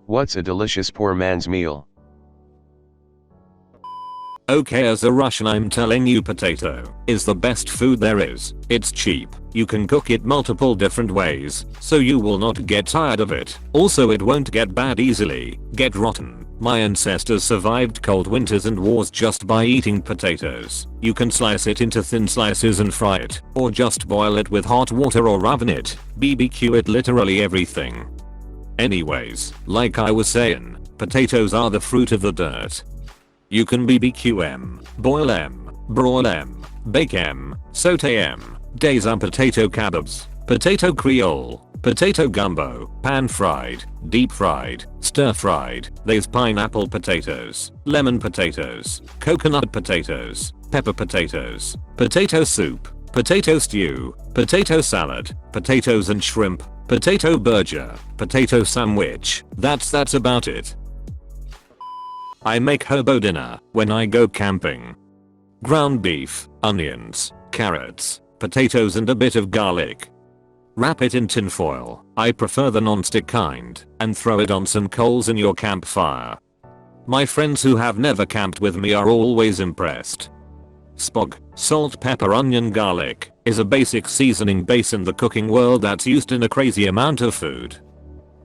What's a delicious poor man's meal? Okay, as a Russian I'm telling you potato is the best food there is. It's cheap, you can cook it multiple different ways, so you will not get tired of it. Also it won't get bad easily, get rotten. My ancestors survived cold winters and wars just by eating potatoes. You can slice it into thin slices and fry it, or just boil it with hot water or oven it, BBQ it, literally everything. Anyways, like I was saying, potatoes are the fruit of the dirt. You can BBQ 'em, boil 'em, broil 'em, bake 'em, saute 'em, days are potato kebabs, potato creole, potato gumbo, pan fried, deep fried, stir fried, there's pineapple potatoes, lemon potatoes, coconut potatoes, pepper potatoes, potato soup, potato stew, potato salad, potatoes and shrimp, potato burger, potato sandwich, that's about it. I make hobo dinner when I go camping. Ground beef, onions, carrots, potatoes and a bit of garlic. Wrap it in tin foil, I prefer the non-stick kind, and throw it on some coals in your campfire. My friends who have never camped with me are always impressed. Spog, salt, pepper, onion, garlic, is a basic seasoning base in the cooking world that's used in a crazy amount of food.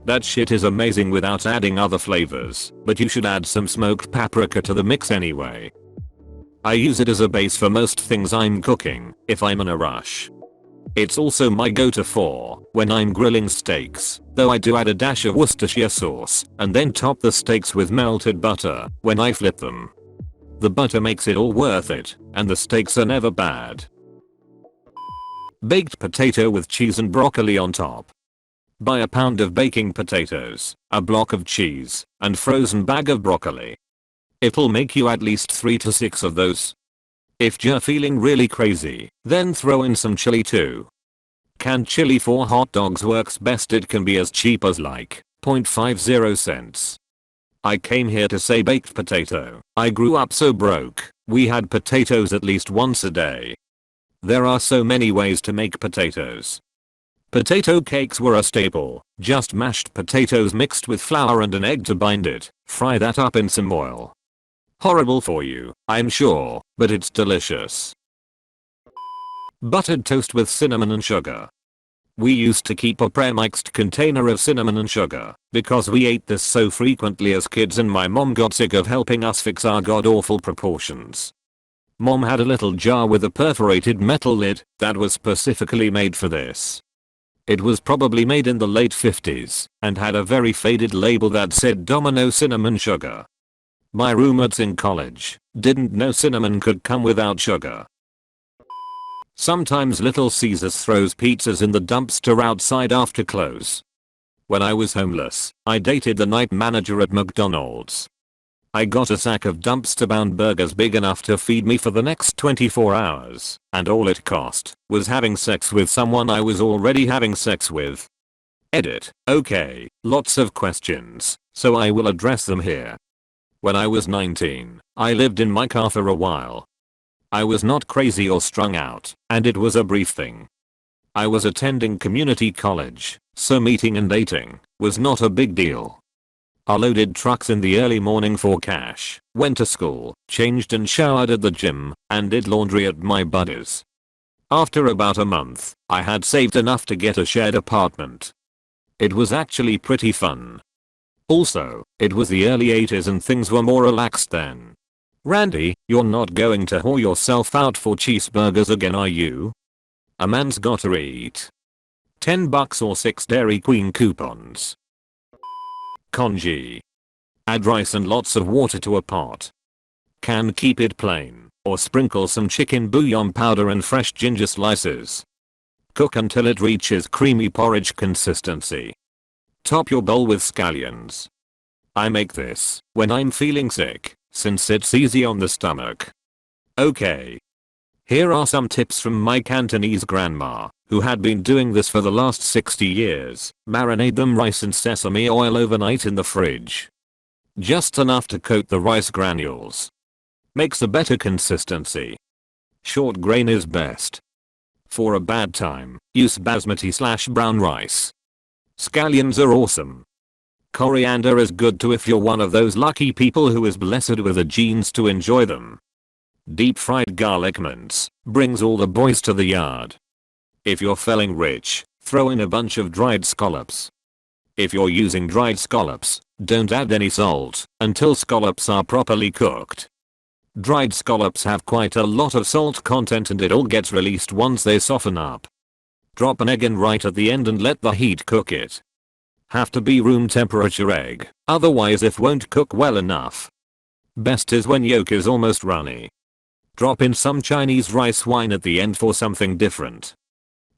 That shit is amazing without adding other flavors, but you should add some smoked paprika to the mix anyway. I use it as a base for most things I'm cooking, if I'm in a rush. It's also my go-to for when I'm grilling steaks, though I do add a dash of Worcestershire sauce, and then top the steaks with melted butter when I flip them. The butter makes it all worth it, and the steaks are never bad. Baked potato with cheese and broccoli on top. Buy a pound of baking potatoes, a block of cheese, and frozen bag of broccoli. It'll make you at least 3 to 6 of those. If you're feeling really crazy, then throw in some chili too. Canned chili for hot dogs works best, it can be as cheap as like 0.50 cents. I came here to say baked potato. I grew up so broke, we had potatoes at least once a day. There are so many ways to make potatoes. Potato cakes were a staple, just mashed potatoes mixed with flour and an egg to bind it, fry that up in some oil. Horrible for you, I'm sure, but it's delicious. Buttered toast with cinnamon and sugar. We used to keep a pre-mixed container of cinnamon and sugar, because we ate this so frequently as kids and my mom got sick of helping us fix our god-awful proportions. Mom had a little jar with a perforated metal lid that was specifically made for this. It was probably made in the late 50s and had a very faded label that said Domino cinnamon sugar. My roommates in college didn't know cinnamon could come without sugar. Sometimes Little Caesars throws pizzas in the dumpster outside after close. When I was homeless, I dated the night manager at McDonald's. I got a sack of dumpster-bound burgers big enough to feed me for the next 24 hours, and all it cost was having sex with someone I was already having sex with. Edit. Okay, lots of questions, so I will address them here. When I was 19, I lived in my car for a while. I was not crazy or strung out, and it was a brief thing. I was attending community college, so meeting and dating was not a big deal. I loaded trucks in the early morning for cash, went to school, changed and showered at the gym, and did laundry at my buddy's. After about a month, I had saved enough to get a shared apartment. It was actually pretty fun. Also, it was the early 80s and things were more relaxed then. Randy, you're not going to whore yourself out for cheeseburgers again, are you? A man's gotta eat. $10 or 6 Dairy Queen coupons. Congee. Add rice and lots of water to a pot. Can keep it plain, or sprinkle some chicken bouillon powder and fresh ginger slices. Cook until it reaches creamy porridge consistency. Top your bowl with scallions. I make this when I'm feeling sick, since it's easy on the stomach. Okay. Here are some tips from my Cantonese grandma, who had been doing this for the last 60 years. Marinate them rice in sesame oil overnight in the fridge. Just enough to coat the rice granules. Makes a better consistency. Short grain is best. For a bad time, use basmati/brown rice. Scallions are awesome. Coriander is good too if you're one of those lucky people who is blessed with the genes to enjoy them. Deep fried garlic mince brings all the boys to the yard. If you're feeling rich, throw in a bunch of dried scallops. If you're using dried scallops, don't add any salt until scallops are properly cooked. Dried scallops have quite a lot of salt content and it all gets released once they soften up. Drop an egg in right at the end and let the heat cook it. Have to be room temperature egg, otherwise it won't cook well enough. Best is when yolk is almost runny. Drop in some Chinese rice wine at the end for something different.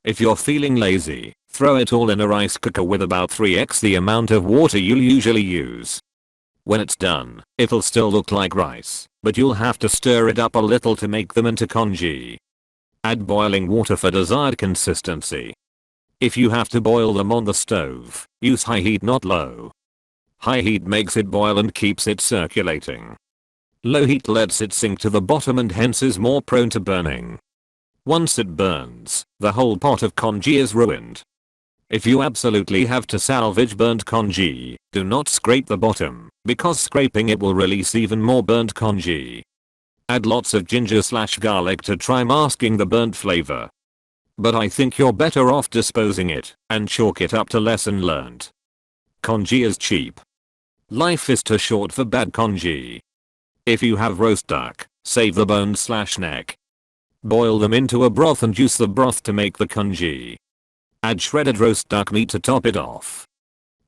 If you're feeling lazy, throw it all in a rice cooker with about 3x the amount of water you'll usually use. When it's done, it'll still look like rice, but you'll have to stir it up a little to make them into congee. Add boiling water for desired consistency. If you have to boil them on the stove, use high heat not low. High heat makes it boil and keeps it circulating. Low heat lets it sink to the bottom and hence is more prone to burning. Once it burns, the whole pot of congee is ruined. If you absolutely have to salvage burnt congee, do not scrape the bottom, because scraping it will release even more burnt congee. Add lots of ginger/garlic to try masking the burnt flavor. But I think you're better off disposing it and chalk it up to lesson learned. Congee is cheap. Life is too short for bad congee. If you have roast duck, save the bones/neck. Boil them into a broth and juice the broth to make the congee. Add shredded roast duck meat to top it off.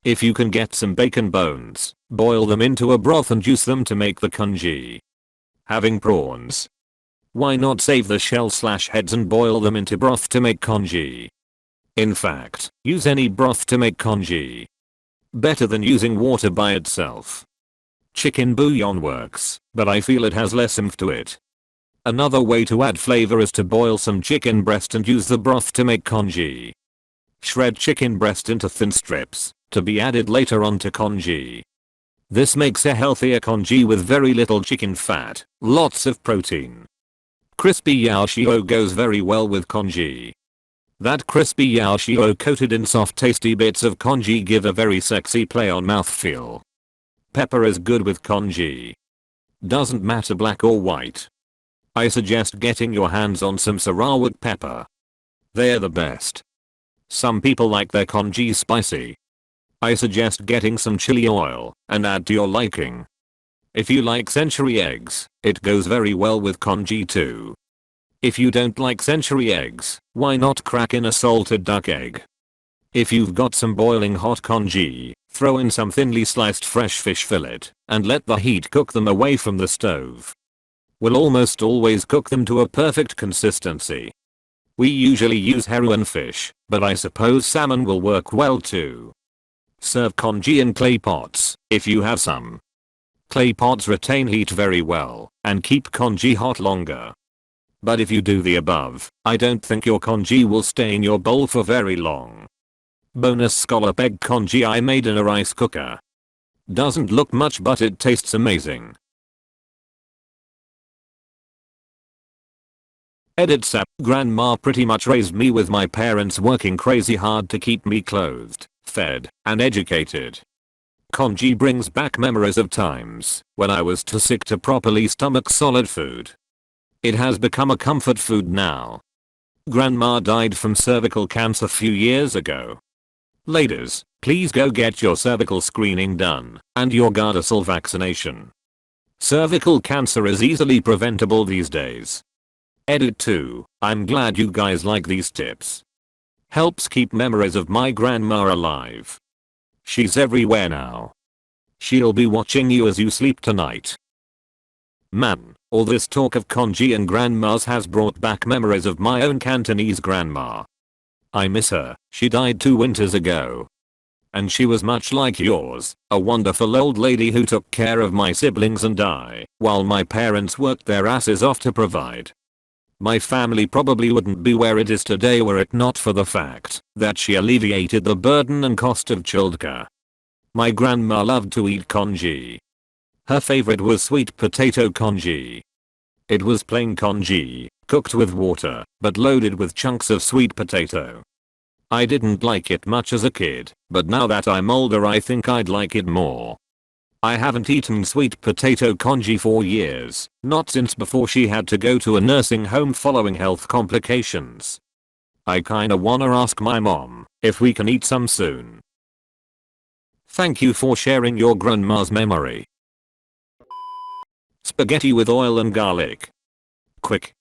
If you can get some bacon bones, boil them into a broth and juice them to make the congee. Having prawns? Why not save the shell/heads and boil them into broth to make congee? In fact, use any broth to make congee. Better than using water by itself. Chicken bouillon works, but I feel it has less oomph to it. Another way to add flavor is to boil some chicken breast and use the broth to make congee. Shred chicken breast into thin strips, to be added later on to congee. This makes a healthier congee with very little chicken fat, lots of protein. Crispy yaoxiao goes very well with congee. That crispy yaoxiao coated in soft tasty bits of congee give a very sexy play on mouthfeel. Pepper is good with congee. Doesn't matter black or white. I suggest getting your hands on some Sarawak pepper. They're the best. Some people like their congee spicy. I suggest getting some chili oil and add to your liking. If you like century eggs, it goes very well with congee too. If you don't like century eggs, why not crack in a salted duck egg? If you've got some boiling hot congee, throw in some thinly sliced fresh fish fillet and let the heat cook them away from the stove. We'll almost always cook them to a perfect consistency. We usually use herring fish, but I suppose salmon will work well too. Serve congee in clay pots, if you have some. Clay pots retain heat very well and keep congee hot longer. But if you do the above, I don't think your congee will stay in your bowl for very long. Bonus scallop egg congee I made in a rice cooker. Doesn't look much but it tastes amazing. Edit sap. Grandma pretty much raised me with my parents working crazy hard to keep me clothed, fed, and educated. Congee brings back memories of times when I was too sick to properly stomach solid food. It has become a comfort food now. Grandma died from cervical cancer a few years ago. Ladies, please go get your cervical screening done and your Gardasil vaccination. Cervical cancer is easily preventable these days. Edit 2. I'm glad you guys like these tips. Helps keep memories of my grandma alive. She's everywhere now. She'll be watching you as you sleep tonight. Man, all this talk of congee and grandmas has brought back memories of my own Cantonese grandma. I miss her. She died 2 winters ago. And she was much like yours, a wonderful old lady who took care of my siblings and I, while my parents worked their asses off to provide. My family probably wouldn't be where it is today were it not for the fact that she alleviated the burden and cost of childcare. My grandma loved to eat congee. Her favorite was sweet potato congee. It was plain congee, cooked with water, but loaded with chunks of sweet potato. I didn't like it much as a kid, but now that I'm older I think I'd like it more. I haven't eaten sweet potato congee for years, not since before she had to go to a nursing home following health complications. I kinda wanna ask my mom if we can eat some soon. Thank you for sharing your grandma's memory. Spaghetti with oil and garlic. Quick.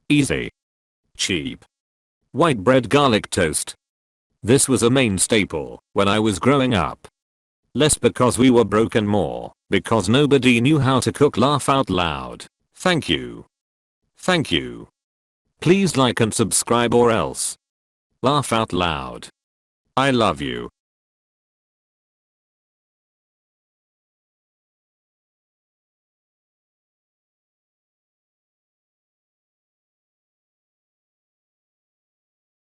Easy. Cheap. White bread garlic toast. This was a main staple when I was growing up. Less because we were broke and more because nobody knew how to cook. Laugh out loud. Thank you. Thank you. Please like and subscribe or else. Laugh out loud. I love you.